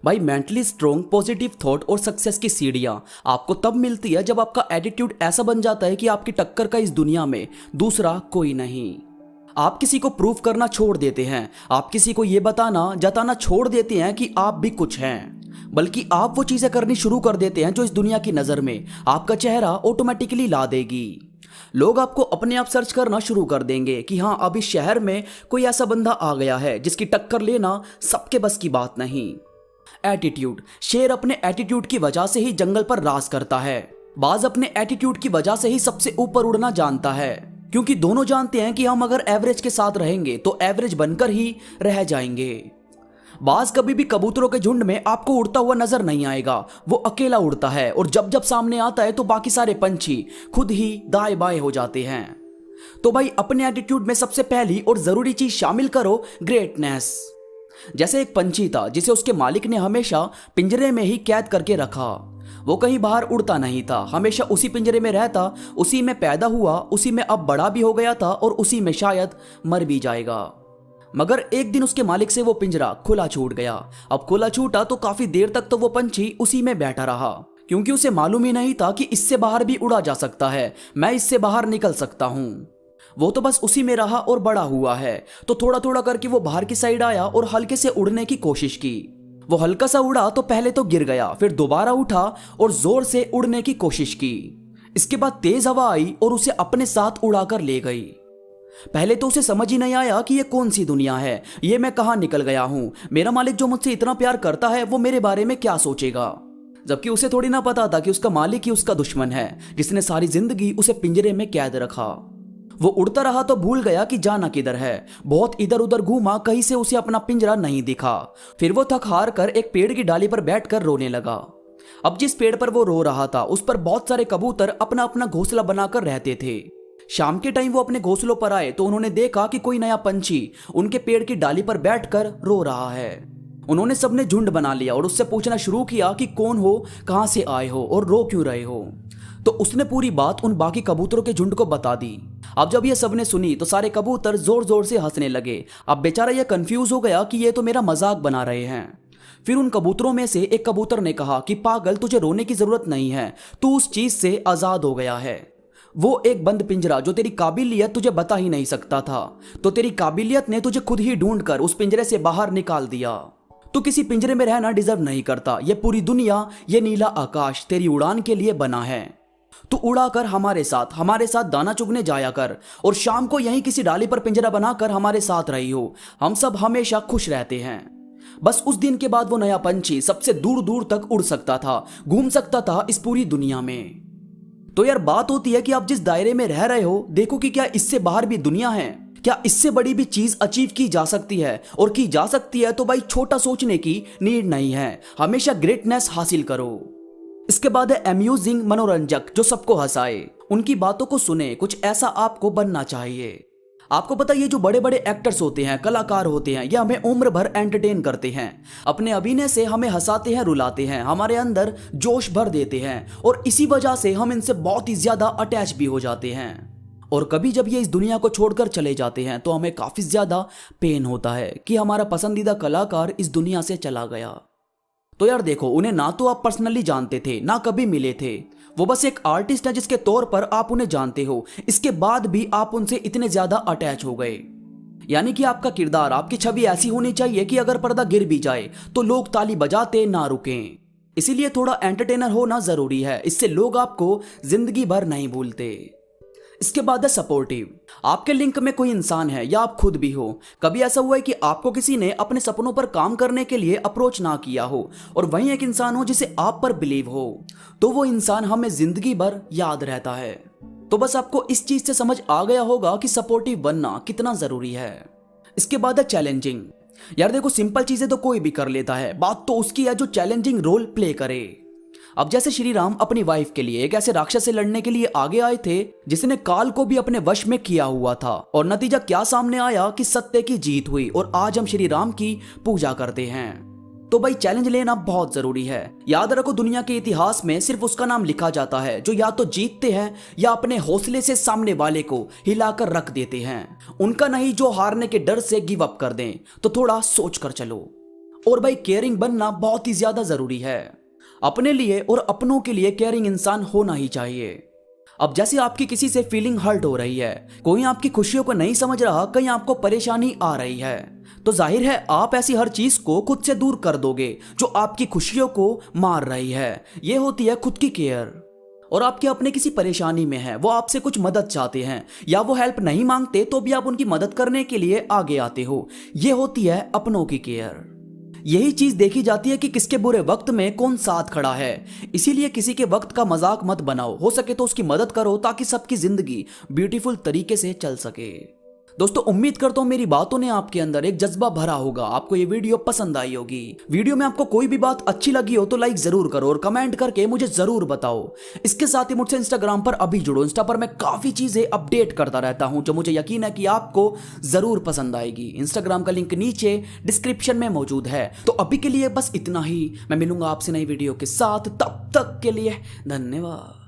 भाई mentally strong positive thought और success की सीढ़ियां आपको तब मिलती है जब आपका एटीट्यूड ऐसा बन जाता है कि आपकी टक्कर का इस दुनिया में दूसरा कोई नहीं। आप किसी को प्रूव करना छोड़ देते हैं, आप किसी को ये बताना जताना छोड़ देते हैं कि आप भी कुछ हैं, बल्कि आप वो चीजें करनी शुरू कर देते हैं जो इस दुनिया की नजर में आपका चेहरा ऑटोमेटिकली ला देगी। लोग आपको अपने आप सर्च करना शुरू कर देंगे कि हाँ, अब इस शहर में कोई ऐसा बंदा आ गया है जिसकी टक्कर लेना सबके बस की बात नहीं। एटीट्यूड, शेर अपने एटीट्यूड की वजह से ही जंगल पर राज करता है। बाज अपने एटीट्यूड की वजह से ही सबसे ऊपर उड़ना जानता है, क्योंकि दोनों जानते हैं कि हम अगर एवरेज के साथ रहेंगे तो एवरेज बनकर ही रह जाएंगे। बाज कभी भी कबूतरों के झुंड में आपको उड़ता हुआ नजर नहीं आएगा, वो अकेला उड़ता है और जब जब सामने आता है तो बाकी सारे पंछी खुद ही दाएं बाएं हो जाते हैं। तो भाई अपने एटीट्यूड में सबसे पहली और जरूरी चीज शामिल करो, ग्रेटनेस। जैसे एक पंछी था जिसे उसके मालिक ने हमेशा पिंजरे में ही कैद करके रखा। वो कहीं बाहर उड़ता नहीं था, हमेशा उसी पिंजरे में रहता, उसी में पैदा हुआ, उसी में अब बड़ा भी हो गया था और उसी में शायद मर भी जाएगा। मगर एक दिन उसके मालिक से वो पिंजरा खुला छूट गया। अब खुला छूटा तो काफी देर तक तो वो पंछी उसी में बैठा रहा, क्योंकि उसे मालूम ही नहीं था कि इससे बाहर भी उड़ा जा सकता है, मैं इससे बाहर निकल सकता हूं। वो तो बस उसी में रहा और बड़ा हुआ है। तो थोड़ा थोड़ा करके वो बाहर की साइड आया और हल्के से उड़ने की कोशिश की। वो हल्का सा उड़ा तो पहले तो गिर गया, फिर दोबारा उठा और जोर से उड़ने की कोशिश की। इसके बाद तेज हवा आई और उसे अपने साथ उड़ाकर ले गई। पहले तो उसे समझ ही नहीं आया कि ये कौन सी दुनिया है, ये मैं कहां निकल गया हूं, मेरा मालिक जो मुझसे इतना प्यार करता है वो मेरे बारे में क्या सोचेगा। जबकि उसे थोड़ी ना पता था कि उसका मालिक ही उसका दुश्मन है, जिसने सारी जिंदगी उसे पिंजरे में कैद रखा। वो उड़ता रहा तो भूल गया कि जाना किधर है। बहुत इधर उधर घूमा, कहीं से उसे अपना पिंजरा नहीं दिखा। फिर वो थक हार कर एक पेड़ की डाली पर बैठकर रोने लगा। अब जिस पेड़ पर वो रो रहा था उस पर बहुत सारे कबूतर अपना अपना घोंसला बनाकर रहते थे। शाम के टाइम वो अपने घोंसलों पर आए तो उन्होंने देखा कि कोई नया पंछी उनके पेड़ की डाली पर बैठकर रो रहा है। उन्होंने सबने झुंड बना लिया और उससे पूछना शुरू किया कि कौन हो, कहां से आए हो और रो क्यों रहे हो। तो उसने पूरी बात उन बाकी कबूतरों के झुंड को बता दी। अब जब ये सबने सुनी तो सारे कबूतर जोर जोर से हंसने लगे। अब बेचारा ये कंफ्यूज हो गया कि ये तो मेरा मजाक बना रहे हैं। फिर उन कबूतरों में से एक कबूतर ने कहा कि पागल, तुझे रोने की जरूरत नहीं है, तू उस चीज से आजाद हो गया है। वो एक बंद पिंजरा जो तेरी काबिलियत तुझे बता ही नहीं सकता था, तो तेरी काबिलियत ने तुझे खुद ही ढूंढकर उस पिंजरे से बाहर निकाल दिया। तू किसी पिंजरे में रहना डिजर्व नहीं करता। ये पूरी दुनिया, ये नीला आकाश तेरी उड़ान के लिए बना है। तू उड़ाकर हमारे साथ दाना चुगने जाया कर और शाम को यहीं किसी डाली पर पिंजरा बनाकर हमारे साथ रही हो। हम सब हमेशा खुश रहते हैं। बस उस दिन के बाद वो नया पंछी सबसे दूर दूर तक उड़ सकता था, घूम सकता था इस पूरी दुनिया में। तो यार बात होती है कि आप जिस दायरे में रह रहे हो, देखो कि क्या इससे बाहर भी दुनिया है, क्या इससे बड़ी भी चीज अचीव की जा सकती है। और की जा सकती है तो भाई छोटा सोचने की नीड नहीं है, हमेशा ग्रेटनेस हासिल करो। इसके बाद है अम्यूजिंग, मनोरंजक, जो सबको हंसाए। उनकी बातों को सुने, कुछ ऐसा आपको बनना चाहिए। आपको पता है ये जो बड़े बड़े एक्टर्स होते हैं, कलाकार होते हैं, ये हमें उम्र भर एंटरटेन करते हैं। अपने अभिनय से हमें हंसाते हैं, रुलाते हैं, हमारे अंदर जोश भर देते हैं और इसी वजह से हम इनसे बहुत ही ज्यादा अटैच भी हो जाते हैं। और कभी जब ये इस दुनिया को छोड़कर चले जाते हैं तो हमें काफी ज्यादा पेन होता है कि हमारा पसंदीदा कलाकार इस दुनिया से चला गया। तो यार देखो, उन्हें ना तो आप पर्सनली जानते थे, ना कभी मिले थे। वो बस एक आर्टिस्ट है जिसके तौर पर आप उन्हें जानते हो। इसके बाद भी आप उनसे इतने ज्यादा अटैच हो गए। यानी कि आपका किरदार, आपकी छवि ऐसी होनी चाहिए कि अगर पर्दा गिर भी जाए तो लोग ताली बजाते ना रुकें। इसीलिए थोड़ा एंटरटेनर होना जरूरी है, इससे लोग आपको जिंदगी भर नहीं भूलते। इसके बाद है सपोर्टिव। आपके लिंक में कोई इंसान है या आप खुद भी हो। कभी ऐसा हुआ है कि आपको किसी ने अपने सपनों पर काम करने के लिए अप्रोच ना किया हो और वहीं एक इंसान हो जिसे आप पर बिलीव हो, तो वो इंसान हमें जिंदगी भर याद रहता है। तो बस आपको इस चीज से समझ आ गया होगा कि सपोर्टिव बनना कितना जरूरी है। इसके बाद है चैलेंजिंग। यार देखो, सिंपल चीजें तो कोई भी कर लेता है, बात तो उसकी है जो चैलेंजिंग रोल प्ले करे। अब जैसे श्री राम अपनी वाइफ के लिए एक ऐसे राक्षस से लड़ने के लिए आगे आए थे जिसने काल को भी अपने वश में किया हुआ था, और नतीजा क्या सामने आया कि सत्य की जीत हुई और आज हम श्री राम की पूजा करते हैं। तो भाई चैलेंज लेना बहुत जरूरी है। याद रखो, दुनिया के इतिहास में सिर्फ उसका नाम लिखा जाता है जो या तो जीतते हैं या अपने हौसले से सामने वाले को हिलाकर रख देते हैं, उनका नहीं जो हारने के डर से गिव अप कर दें। तो थोड़ा सोच कर चलो। और भाई केयरिंग बनना बहुत ही ज्यादा जरूरी है। अपने लिए और अपनों के लिए केयरिंग इंसान होना ही चाहिए। अब जैसे आपकी किसी से फीलिंग हर्ट हो रही है, कोई आपकी खुशियों को नहीं समझ रहा, कहीं आपको परेशानी आ रही है, तो जाहिर है आप ऐसी हर चीज को खुद से दूर कर दोगे जो आपकी खुशियों को मार रही है। यह होती है खुद की केयर। और आपके अपने किसी परेशानी में है, वो आपसे कुछ मदद चाहते हैं या वो हेल्प नहीं मांगते तो भी आप उनकी मदद करने के लिए आगे आते हो, यह होती है अपनों की केयर। यही चीज देखी जाती है कि किसके बुरे वक्त में कौन साथ खड़ा है। इसीलिए किसी के वक्त का मजाक मत बनाओ, हो सके तो उसकी मदद करो ताकि सबकी जिंदगी ब्यूटीफुल तरीके से चल सके। दोस्तों उम्मीद करता हूं मेरी बातों ने आपके अंदर एक जज्बा भरा होगा, आपको ये वीडियो पसंद आई होगी। वीडियो में आपको कोई भी बात अच्छी लगी हो तो लाइक जरूर करो और कमेंट करके मुझे जरूर बताओ। इसके साथ ही मुझसे इंस्टाग्राम पर अभी जुड़ो, इंस्टा पर मैं काफी चीजें अपडेट करता रहता हूं जो मुझे यकीन है कि आपको जरूर पसंद आएगी। इंस्टाग्राम का लिंक नीचे डिस्क्रिप्शन में मौजूद है। तो अभी के लिए बस इतना ही, मैं मिलूंगा आपसे नई वीडियो के साथ, तब तक के लिए धन्यवाद।